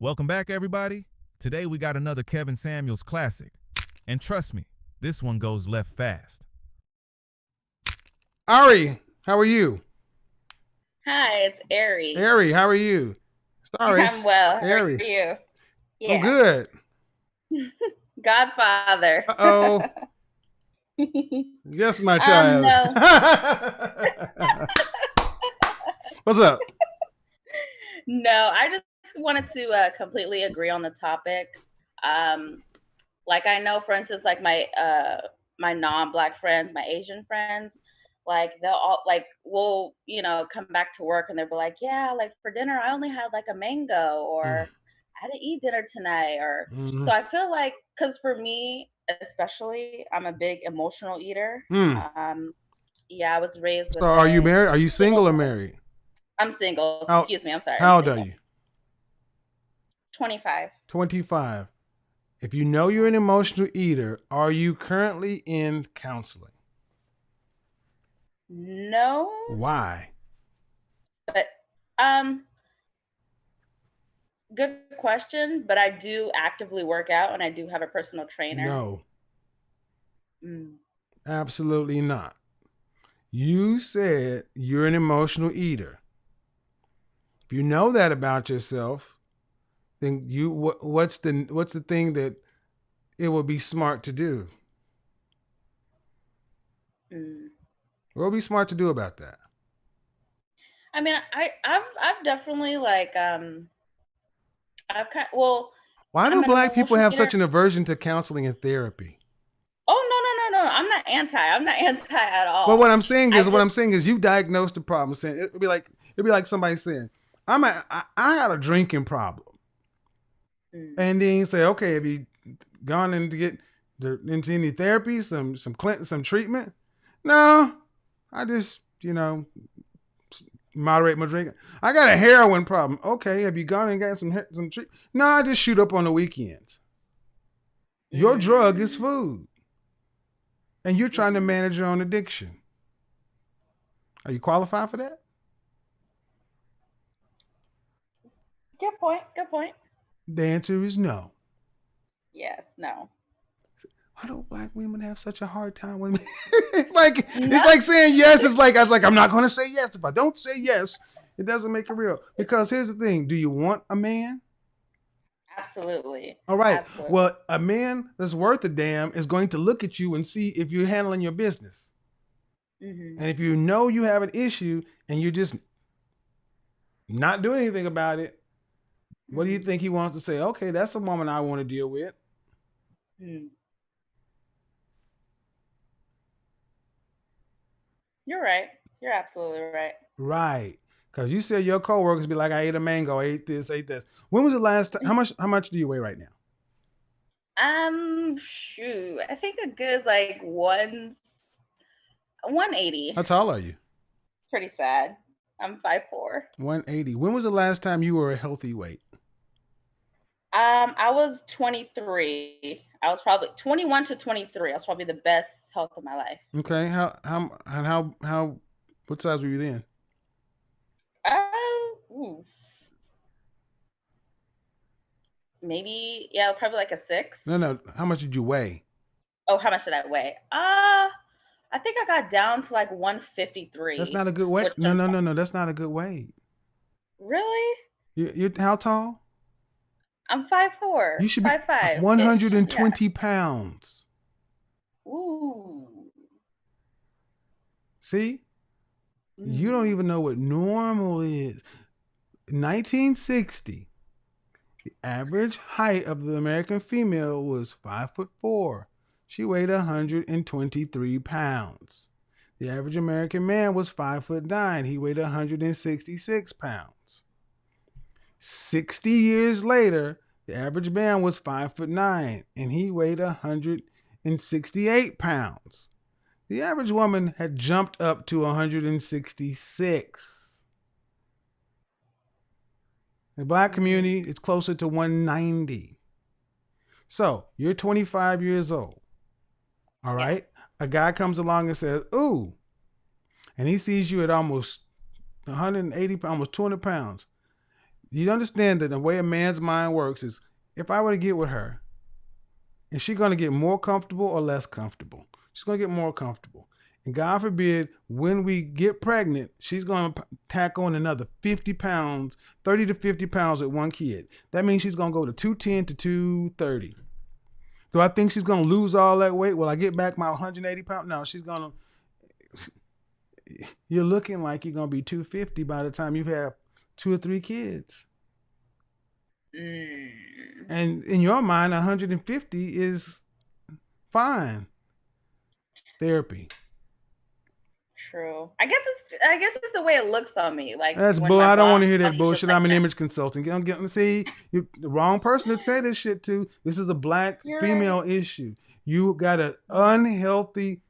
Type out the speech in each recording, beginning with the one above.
Welcome back, everybody. Today we got another Kevin Samuels classic. And trust me, this one goes left fast. Ari, how are you? Hi, it's Ari. Ari, how are you? Sorry, I'm well. How are Ari. you? I'm Yeah. good. Godfather. Uh-oh. Yes, my child. No. What's up? No, I just wanted to completely agree on the topic. Like I know, for instance, like my non-black friends, my Asian friends, like they'll all like will come back to work and they'll be like, yeah, like for dinner I only had like a mango, or I didn't eat dinner tonight, or so I feel like, because for me especially, I'm a big emotional eater. Yeah, I was raised with So are you married? Are you single or married? I'm single. How- Excuse me, I'm sorry. How old are you? 25. 25. If you know you're an emotional eater, are you currently in counseling? No, Why? but good question. But I do actively work out, and I do have a personal trainer. No. Absolutely not. You said you're an emotional eater. If you know that about yourself, then what's the thing that it would be smart to do? What would be smart to do about that? I mean, I've definitely like I've kind Why do I'm an black people emotional have eater. such an aversion to counseling and therapy? Oh, no. I'm not anti. I'm not anti at all. Well, what I'm saying is you diagnosed the problem. Saying it'd be like somebody saying, I had a drinking problem. And then you say, okay, have you gone in to get into any therapy, some treatment? No, I just, moderate my drinking. I got a heroin problem. Okay, have you gone and got some treatment? No, I just shoot up on the weekends. Your drug is food. And you're trying to manage your own addiction. Are you qualified for that? Good point. The answer is no. Yes, no. Why do black women have such a hard time with me? It's like saying yes. It's like I'm not going to say yes. If I don't say yes, it doesn't make it real. Because here's the thing: do you want a man? Absolutely. All right. Absolutely. Well, a man that's worth a damn is going to look at you and see if you're handling your business. And if you know you have an issue and you're just not doing anything about it, what do you think he wants to say? Okay, that's a woman I want to deal with. You're right. You're absolutely right. Right. Because you said your coworkers be like, I ate a mango, I ate this, ate this. When was the last time? How much do you weigh right now? Shoot. I think a good like 180. How tall are you? Pretty sad. I'm 5'4". 180. When was the last time you were a healthy weight? I was 23. I was probably 21 to 23. I was probably the best health of my life. Okay. What size were you then? Maybe, yeah, probably like a 6. No. How much did you weigh? Oh, how much did I weigh? I think I got down to like 153. That's not a good weight. No. That's not a good weight. Really? You're how tall? I'm 5'4". You should be 5'5". 120 pounds. Ooh. See? You don't even know what normal is. 1960, the average height of the American female was 5'4". She weighed 123 pounds. The average American man was 5'9". He weighed 166 pounds. 60 years later, the average man was 5'9", and he weighed 168 pounds. The average woman had jumped up to 166. In the black community, it's closer to 190. So you're 25 years old. All right. A guy comes along and says, ooh, and he sees you at almost 180, almost 200 pounds. You understand that the way a man's mind works is, if I were to get with her, is she going to get more comfortable or less comfortable? She's going to get more comfortable. And God forbid, when we get pregnant, she's going to tack on another 50 pounds, 30 to 50 pounds with one kid. That means she's going to go to 210 to 230. Do I think she's going to lose all that weight? Will I get back my 180 pounds? No, she's going to. You're looking like you're going to be 250 by the time you have 2 or 3 kids. And in your mind, 150 is fine. Therapy. True. I guess it's the way it looks on me. Like, that's when bull. my I don't want to mom hear that tells me bullshit. just I'm an like image consultant. See, you're the wrong person to say this shit to. This is a black You're female issue. You got an unhealthy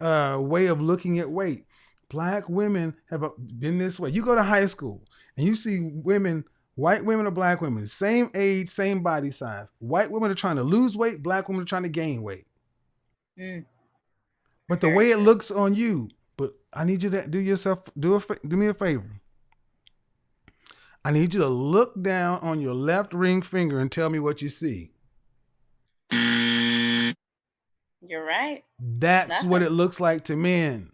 way of looking at weight. Black women have been this way. You go to high school and you see women, white women or black women, same age, same body size. White women are trying to lose weight. Black women are trying to gain weight. But the way it looks on you, but I need you to do me a favor. I need you to look down on your left ring finger and tell me what you see. You're right. That's Nothing. what it looks like to men.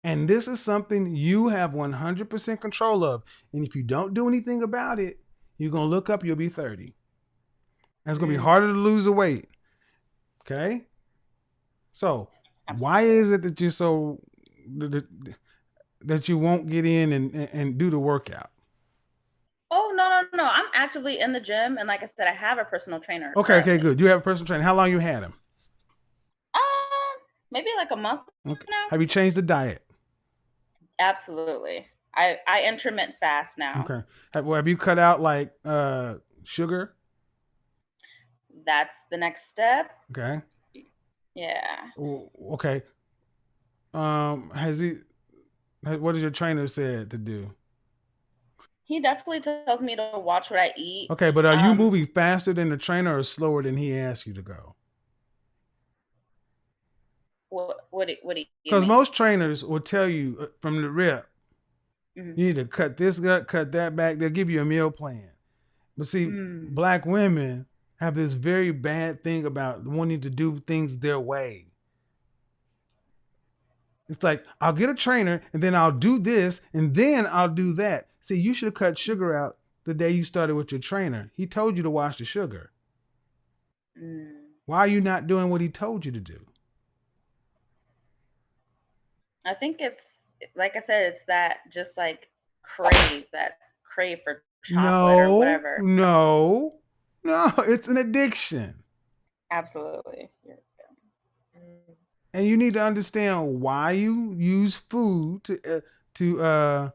And this is something you have 100% control of. And if you don't do anything about it, you're going to look up, you'll be 30. And it's going to be harder to lose the weight. Okay? So why is it that you're so, that you won't get in and do the workout? Oh, no. I'm actively in the gym. And like I said, I have a personal trainer. Okay, good. You have a personal trainer. How long you had him? Maybe like a month now. Have you changed the diet? Absolutely. I intermittent fast now. Okay. Have you cut out like sugar? That's the next step. Okay. Yeah. Okay. What has your trainer said to do? He definitely tells me to watch what I eat. Okay, but are you moving faster than the trainer or slower than he asked you to go? What do you Because mean? most trainers will tell you from the rip, you need to cut this gut, cut that back. They'll give you a meal plan. But see, black women have this very bad thing about wanting to do things their way. It's like, I'll get a trainer and then I'll do this and then I'll do that. See, you should have cut sugar out the day you started with your trainer. He told you to watch the sugar. Why are you not doing what he told you to do? I think it's, like I said, it's that just like crave for chocolate or whatever. No, it's an addiction. Absolutely. And you need to understand why you use food to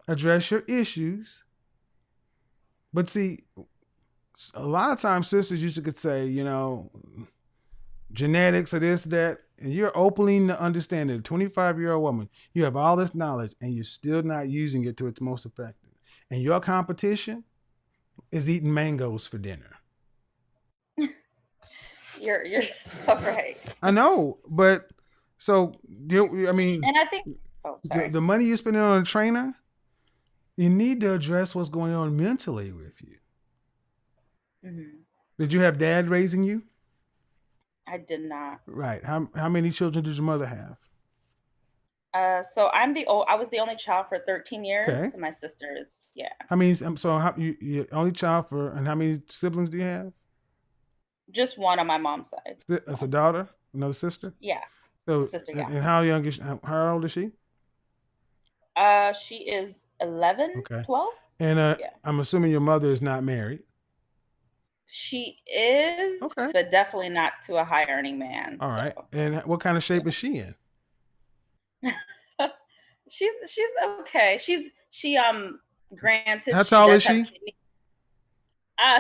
address your issues. But see, a lot of times sisters used to say, genetics or this, that, and you're opening to understand that a 25-year-old woman, you have all this knowledge and you're still not using it to its most effective. And your competition is eating mangoes for dinner. You're so right. I know, but so I mean, and I think the money you're spending on a trainer, you need to address what's going on mentally with you. Did you have dad raising you? I did not. Right. How many children did your mother have? So I was the only child for 13 years. Okay. And my sisters, yeah. How many? You only child and how many siblings do you have? Just one on my mom's side. That's a daughter, another sister. Yeah. So sister, yeah. And how old is she? She is 11, 12. And yeah. I'm assuming your mother is not married. She is, but definitely not to a high earning man. All right. And what kind of shape is she in? She's okay. She granted. How tall is she?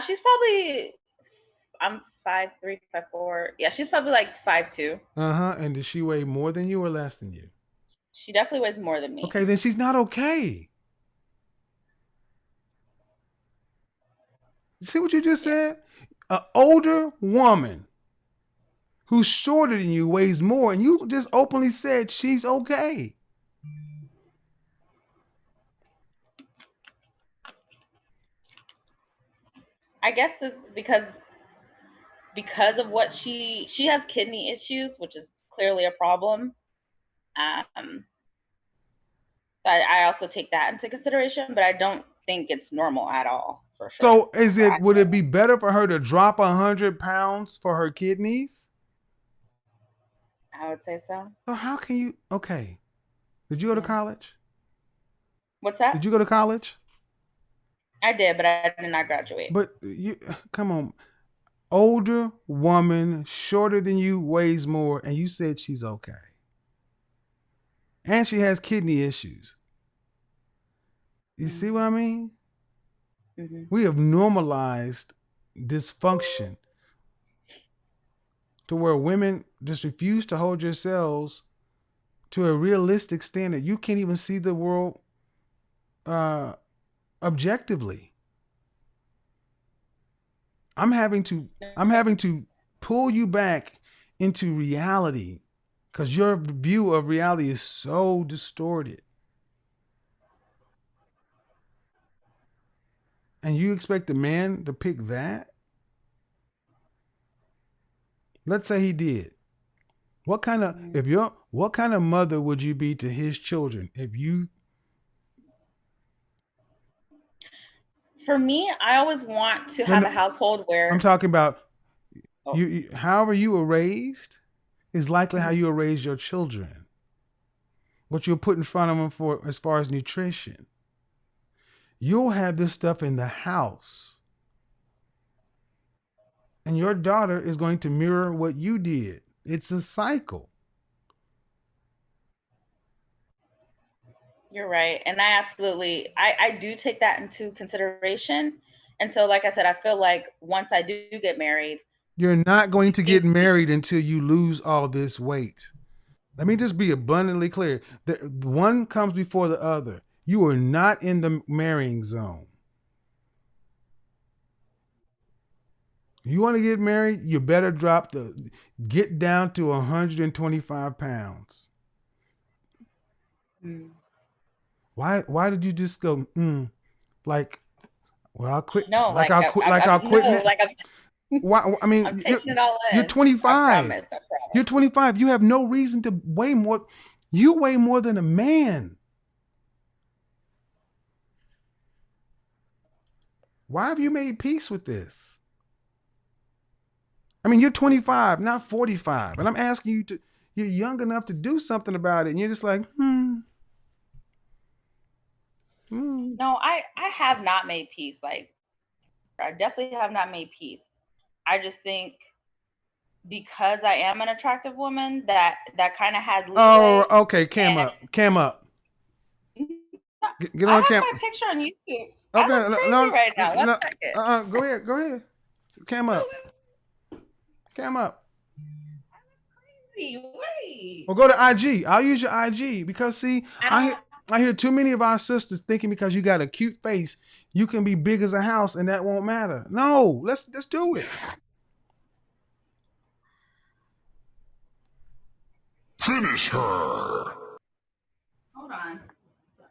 She's probably, I'm 5'3", 5'4". Yeah, she's probably like 5'2". And does she weigh more than you or less than you? She definitely weighs more than me. Okay, then she's not okay. You see what you just said? An older woman who's shorter than you weighs more, and you just openly said she's okay. I guess it's because of what she has kidney issues, which is clearly a problem. I also take that into consideration, but I don't think it's normal at all, for sure. So would it be better for her to drop 100 pounds for her kidneys? I would say so. So how can you? Okay, did you go to college? What's that? Did you go to college? I did, but I did not graduate. But you, come on, older woman, shorter than you, weighs more, and you said she's okay, and she has kidney issues. You see what I mean? Mm-hmm. We have normalized dysfunction to where women just refuse to hold yourselves to a realistic standard. You can't even see the world objectively. I'm having to pull you back into reality because your view of reality is so distorted. And you expect a man to pick that? Let's say he did. What kind of mother would you be to his children if you? For me, I always want to have a household where I'm talking about you. However you were raised is likely how you will raise your children. What you'll put in front of them for as far as nutrition. You'll have this stuff in the house. And your daughter is going to mirror what you did. It's a cycle. You're right. And I do take that into consideration. And so, like I said, I feel like once I do get married, you're not going to get married until you lose all this weight. Let me just be abundantly clear. The one comes before the other. You are not in the marrying zone. You want to get married, you better get down to 125 pounds. Why did you just go, like, well, I'll quit. No, I'll quit. No, why? I mean, I'm taking it all in. You're 25. I promise. You're 25. You have no reason to weigh more. You weigh more than a man. Why have you made peace with this? I mean, you're 25, not 45. And I'm asking you you're young enough to do something about it. And you're just like, No, I have not made peace. Like, I definitely have not made peace. I just think because I am an attractive woman, that kind of had leeway. Oh, okay. Cam up. Get on cam. I have my picture on YouTube. Okay, no, right now. Go ahead. Cam up. Wait. Well, go to IG. I'll use your IG because see, I hear too many of our sisters thinking because you got a cute face, you can be big as a house and that won't matter. No, let's do it. Finish her. Hold on,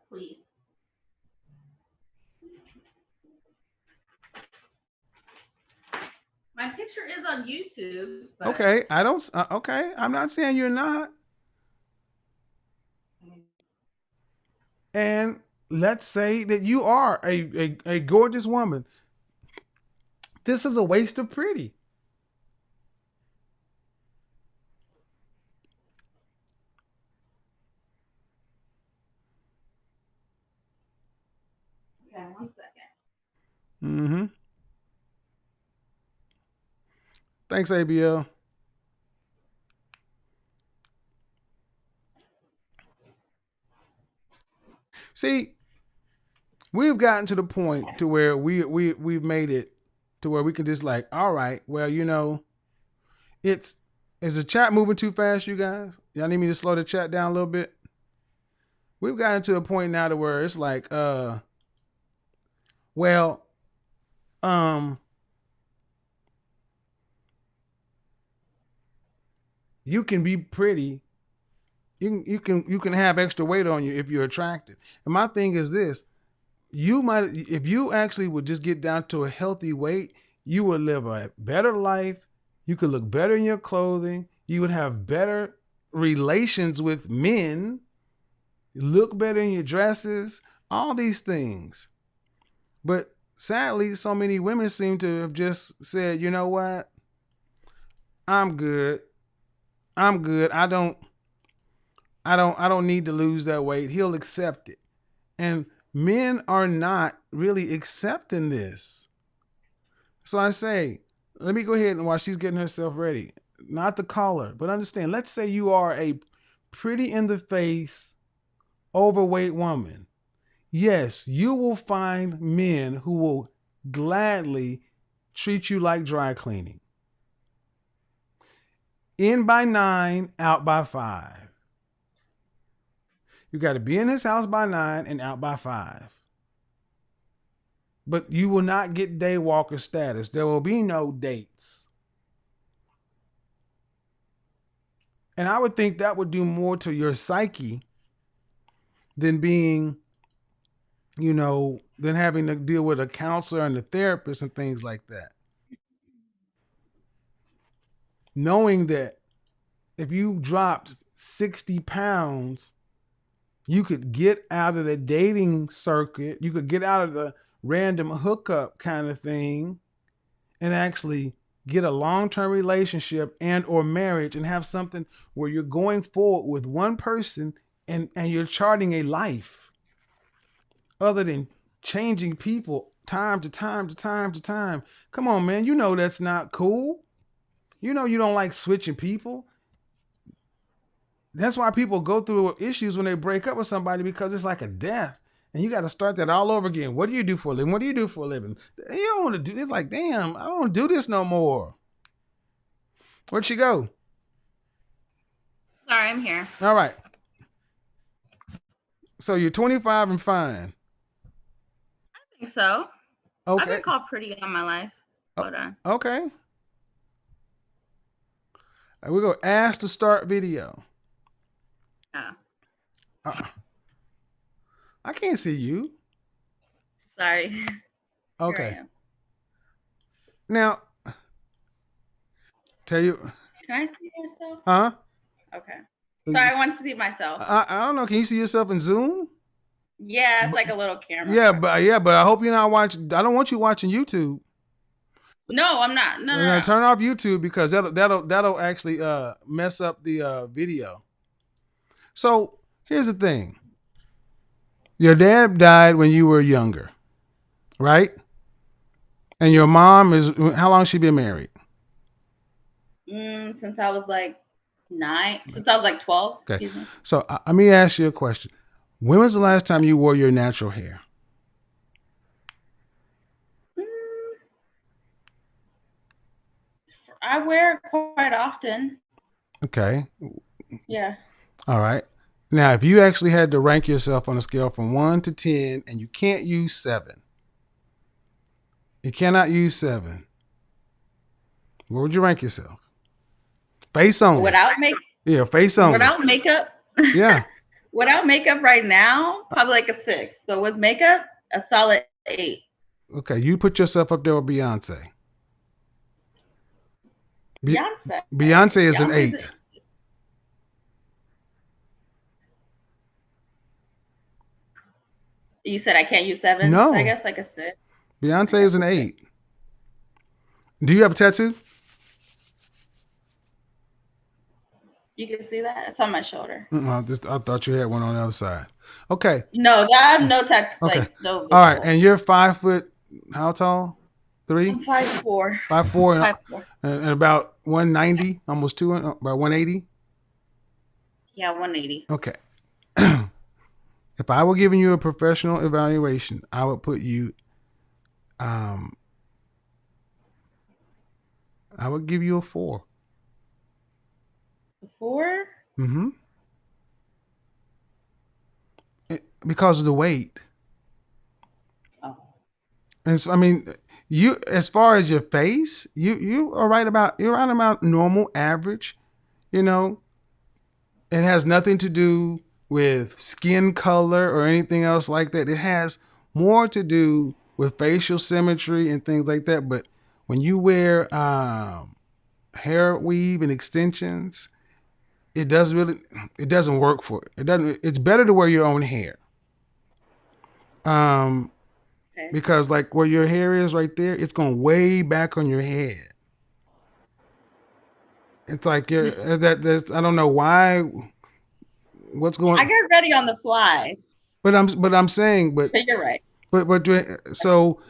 please. My picture is on YouTube. But... Okay, okay, I'm not saying you're not. And let's say that you are a gorgeous woman. This is a waste of pretty. Okay, 1 second. Mm-hmm. Thanks, ABL. See, we've gotten to the point to where we've made it to where we can just like, all right, well, is the chat moving too fast, you guys? Y'all need me to slow the chat down a little bit? We've gotten to a point now to where it's like, you can be pretty. You can have extra weight on you if you're attractive. And my thing is this: if you actually would just get down to a healthy weight, you would live a better life. You could look better in your clothing. You would have better relations with men. Look better in your dresses, all these things. But sadly, so many women seem to have just said, you know what? I'm good. I don't need to lose that weight. He'll accept it. And men are not really accepting this. So I say, let me go ahead and while she's getting herself ready, not the caller, but understand, let's say you are a pretty in the face, overweight woman. Yes, you will find men who will gladly treat you like dry cleaning. In by 9, out by 5. You got to be in his house by 9 and out by 5. But you will not get day walker status. There will be no dates. And I would think that would do more to your psyche than being, than having to deal with a counselor and a therapist and things like that. Knowing that if you dropped 60 pounds, you could get out of the dating circuit, you could get out of the random hookup kind of thing and actually get a long-term relationship and or marriage and have something where you're going forward with one person and you're charting a life other than changing people time to time to time to time. Come on, man. You know that's not cool. You know you don't like switching people. That's why people go through issues when they break up with somebody, because it's like a death. And you got to start that all over again. What do you do for a living? What do you do for a living? You don't want to do this. Like, damn, I don't want to do this no more. Where'd she go? Sorry, I'm here. All right. So you're 25 and fine. I think so. Okay. I've been called pretty all my life. Hold on. Okay. We're going to ask to start video. I can't see you. Sorry. Okay. Now, tell you. Can I see myself? Huh? Okay. Sorry, I want to see myself. I don't know. Can you see yourself in Zoom? Yeah, it's like a little camera. Yeah, but I hope you're not watching. I don't want you watching YouTube. No, I'm not. No. Turn off YouTube, because that'll actually mess up the video. So here's the thing. Your dad died when you were younger, right? And your mom how long has she been married? Since I was like 9. Since I was like 12. Okay. Excuse me. So let me ask you a question. When was the last time you wore your natural hair? I wear it quite often. Okay. Yeah. All right. Now, if you actually had to rank yourself on a scale from 1 to 10, and you can't use 7, you cannot use 7, where would you rank yourself? Face only. Without makeup? Yeah, face only. Without makeup? Yeah. Without makeup right now, probably like a 6. So with makeup, a solid 8. Okay, you put yourself up there with Beyonce. Beyonce is an 8. You said I can't use 7? No. So I guess like a 6. Beyonce is an 8. Do you have a tattoo? You can see that? It's on my shoulder. I thought you had one on the other side. Okay. No, I have no tattoo. Okay. Like, no. All right, and you're 5 foot, how tall? 3? I'm 5'4". 5'4", 5'4". and about 190, almost 200, about 180. Yeah, 180. Okay. If I were giving you a professional evaluation, I would put you, I would give you a 4. 4? Mm-hmm. Because of the weight. Oh. And so, I mean, you, as far as your face, you are right about normal, average. You know, it has nothing to do with skin color or anything else like that. It has more to do with facial symmetry and things like that. But when you wear hair weave and extensions, it doesn't work for it. It's better to wear your own hair. Okay. Because like where your hair is right there, it's going way back on your head. It's like there's I don't know why. What's going? I get ready on the fly. But I'm saying, but You're right. but so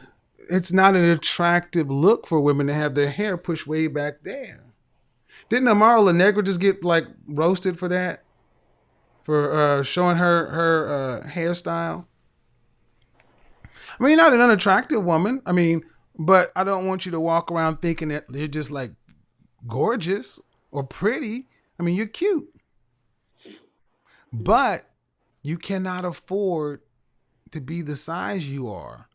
it's not an attractive look for women to have their hair pushed way back there. Didn't Amara La Negra just get like roasted for that? For showing her hairstyle? I mean, not an unattractive woman. I mean, but I don't want you to walk around thinking that they're just like gorgeous or pretty. I mean, you're cute. But you cannot afford to be the size you are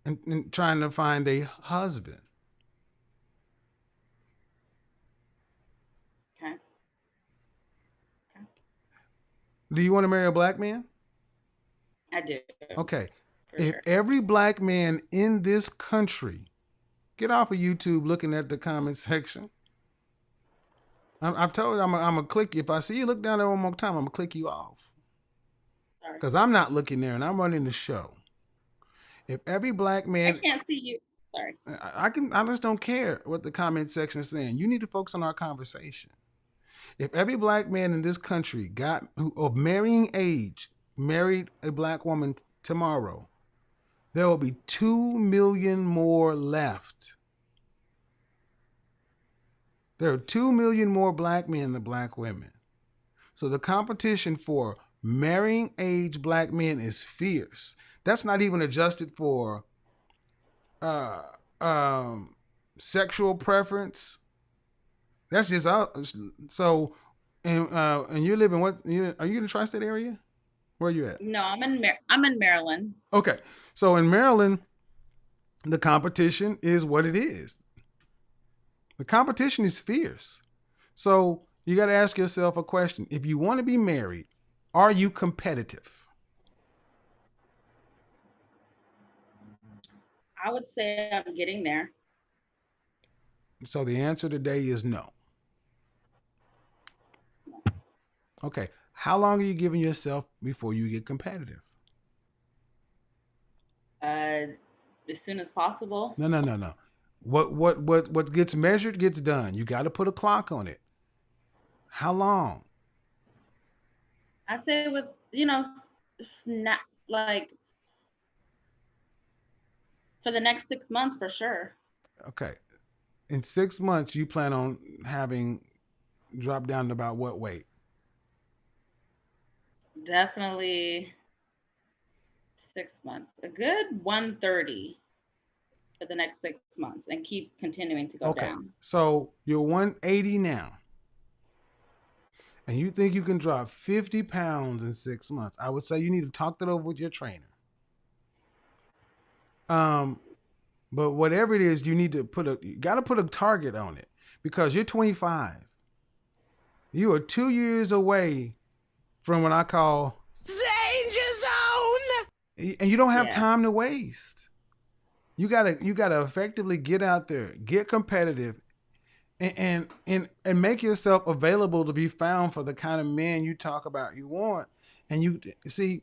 and trying to find a husband. Okay. Do you want to marry a black man? I do. Okay. For If sure. every black man in this country, get off of YouTube looking at the comment section. I've told you I'm gonna click you. If I see you look down there one more time, I'm gonna click you off. Sorry. Because I'm not looking there and I'm running the show. If every black I man, can't see you. Sorry. I just don't care what the comment section is saying. You need to focus on our conversation. If every black man in this country of marrying age married a black woman tomorrow, there will be 2 million more left. There are 2 million more black men than black women. So the competition for marrying age black men is fierce. That's not even adjusted for sexual preference. That's just so. And you live in what? Are you in the tri-state area? Where are you at? No, I'm in Maryland. Okay, so in Maryland, the competition is what it is. The competition is fierce. So you got to ask yourself a question. If you want to be married, are you competitive? I would say I'm getting there. So the answer today is no. Okay. How long are you giving yourself before you get competitive? As soon as possible. No. What gets measured gets done. You got to put a clock on it. How long? I say with not like for the next 6 months for sure. Okay. In 6 months, you plan on having dropped down to about what weight? Definitely 6 months. A good 130 for the next 6 months and keep continuing to go down. So you're 180 now. And you think you can drop 50 pounds in 6 months. I would say you need to talk that over with your trainer. But whatever it is, you got to put a target on it because you're 25. You are 2 years away from what I call danger zone. And you don't have time to waste. You gotta effectively get out there, get competitive, and make yourself available to be found for the kind of man you talk about you want. And you see,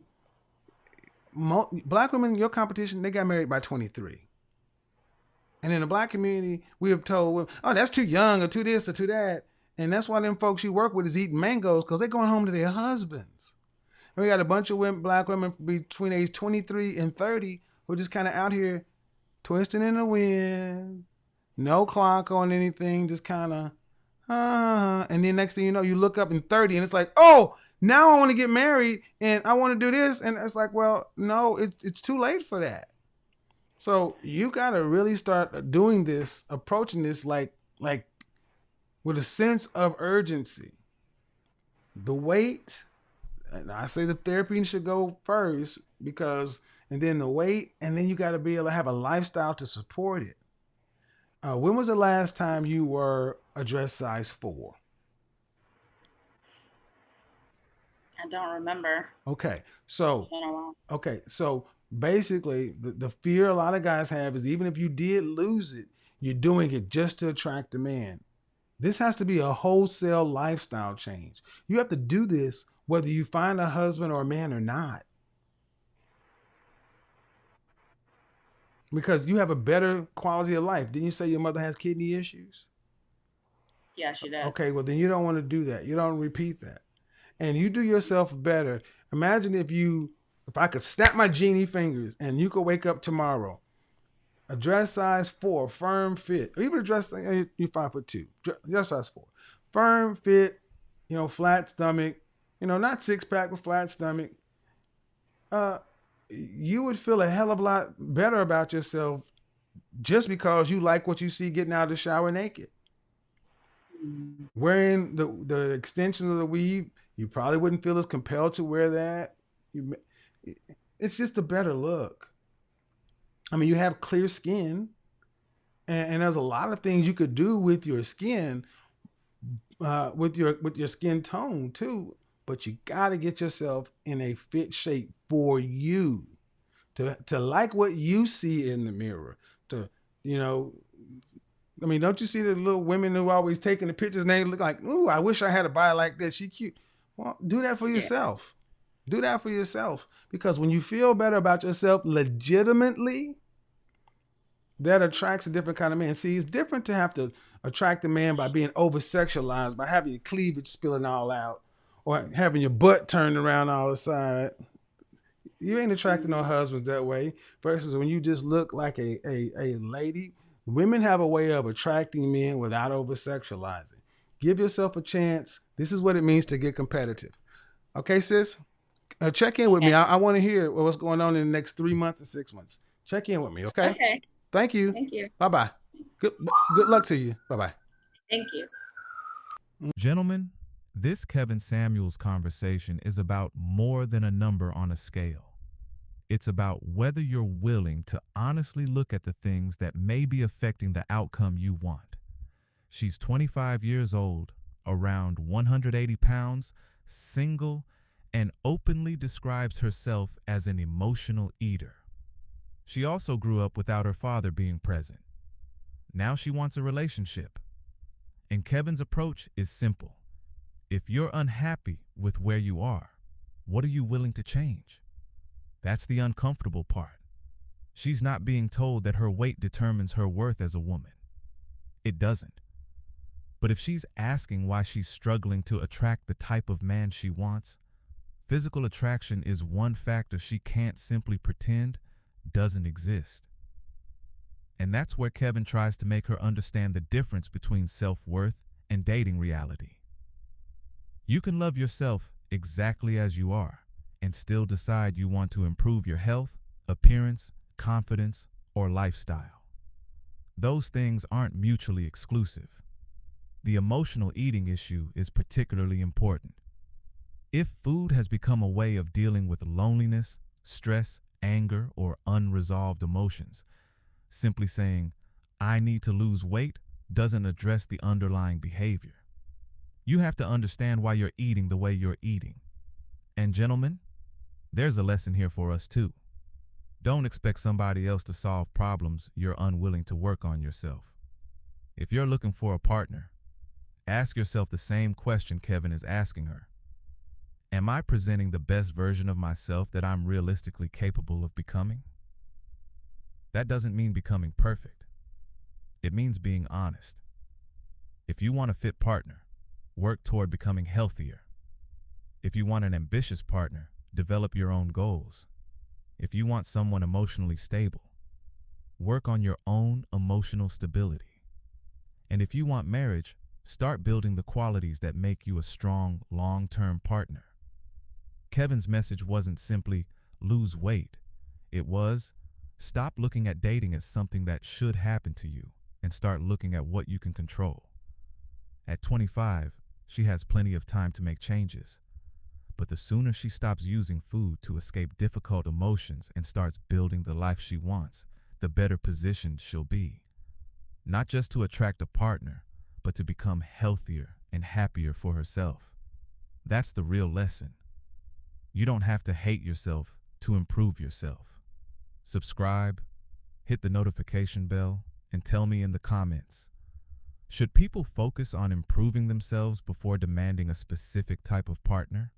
black women, your competition, they got married by 23. And in the black community, we have told, oh, that's too young or too this or too that. And that's why them folks you work with is eating mangoes because they're going home to their husbands. And we got a bunch of black women between age 23 and 30 who are just kind of out here twisting in the wind, no clock on anything, just kind of, and then next thing you know, you look up in 30 and it's like, oh, now I want to get married and I want to do this. And it's like, well, no, it's too late for that. So you got to really start doing this, approaching this like with a sense of urgency. The weight, and I say the therapy should go first and then the weight, and then you got to be able to have a lifestyle to support it. When was the last time you were a dress size 4? I don't remember. Okay, so Basically, the fear a lot of guys have is even if you did lose it, you're doing it just to attract a man. This has to be a wholesale lifestyle change. You have to do this whether you find a husband or a man or not. Because you have a better quality of life. Didn't you say your mother has kidney issues? Yeah, she does. Okay, well, then you don't want to do that. You don't repeat that. And you do yourself better. Imagine if I could snap my genie fingers and you could wake up tomorrow, a dress size 4, firm fit, or even a dress, you're 5'2", dress size 4, firm fit, flat stomach, not six pack, but flat stomach. You would feel a hell of a lot better about yourself just because you like what you see getting out of the shower naked. Wearing the extensions of the weave, you probably wouldn't feel as compelled to wear that. It's just a better look. I mean, you have clear skin, and there's a lot of things you could do with your skin, with your skin tone too. But you got to get yourself in a fit shape for you, to like what you see in the mirror. Don't you see the little women who are always taking the pictures and they look like, ooh, I wish I had a body like that. She cute. Well, do that for yourself. Do that for yourself. Because when you feel better about yourself legitimately, that attracts a different kind of man. See, it's different to have to attract a man by being over-sexualized, by having your cleavage spilling all out, or having your butt turned around all the side. You ain't attracting no husbands that way. Versus when you just look like a lady. Women have a way of attracting men without over-sexualizing. Give yourself a chance. This is what it means to get competitive. Okay, sis? Check in with me. I want to hear what's going on in the next 3 months or 6 months. Check in with me, okay? Okay. Thank you. Thank you. Bye-bye. Good luck to you. Bye-bye. Thank you. Gentlemen, this Kevin Samuels conversation is about more than a number on a scale. It's about whether you're willing to honestly look at the things that may be affecting the outcome you want. She's 25 years old, around 180 pounds, single, and openly describes herself as an emotional eater. She also grew up without her father being present. Now she wants a relationship. And Kevin's approach is simple. If you're unhappy with where you are, what are you willing to change? That's the uncomfortable part. She's not being told that her weight determines her worth as a woman. It doesn't. But if she's asking why she's struggling to attract the type of man she wants, physical attraction is one factor she can't simply pretend doesn't exist. And that's where Kevin tries to make her understand the difference between self-worth and dating reality. You can love yourself exactly as you are and still decide you want to improve your health, appearance, confidence, or lifestyle. Those things aren't mutually exclusive. The emotional eating issue is particularly important. If food has become a way of dealing with loneliness, stress, anger, or unresolved emotions, simply saying, "I need to lose weight," doesn't address the underlying behavior. You have to understand why you're eating the way you're eating. And gentlemen, there's a lesson here for us too. Don't expect somebody else to solve problems you're unwilling to work on yourself. If you're looking for a partner, ask yourself the same question Kevin is asking her. Am I presenting the best version of myself that I'm realistically capable of becoming? That doesn't mean becoming perfect. It means being honest. If you want a fit partner, work toward becoming healthier. If you want an ambitious partner, develop your own goals. If you want someone emotionally stable, work on your own emotional stability. And if you want marriage, start building the qualities that make you a strong, long-term partner. Kevin's message wasn't simply lose weight. It was stop looking at dating as something that should happen to you and start looking at what you can control. At 25, she has plenty of time to make changes. But the sooner she stops using food to escape difficult emotions and starts building the life she wants, the better positioned she'll be. Not just to attract a partner, but to become healthier and happier for herself. That's the real lesson. You don't have to hate yourself to improve yourself. subscribe, hit the notification bell, and tell me in the comments. Should people focus on improving themselves before demanding a specific type of partner?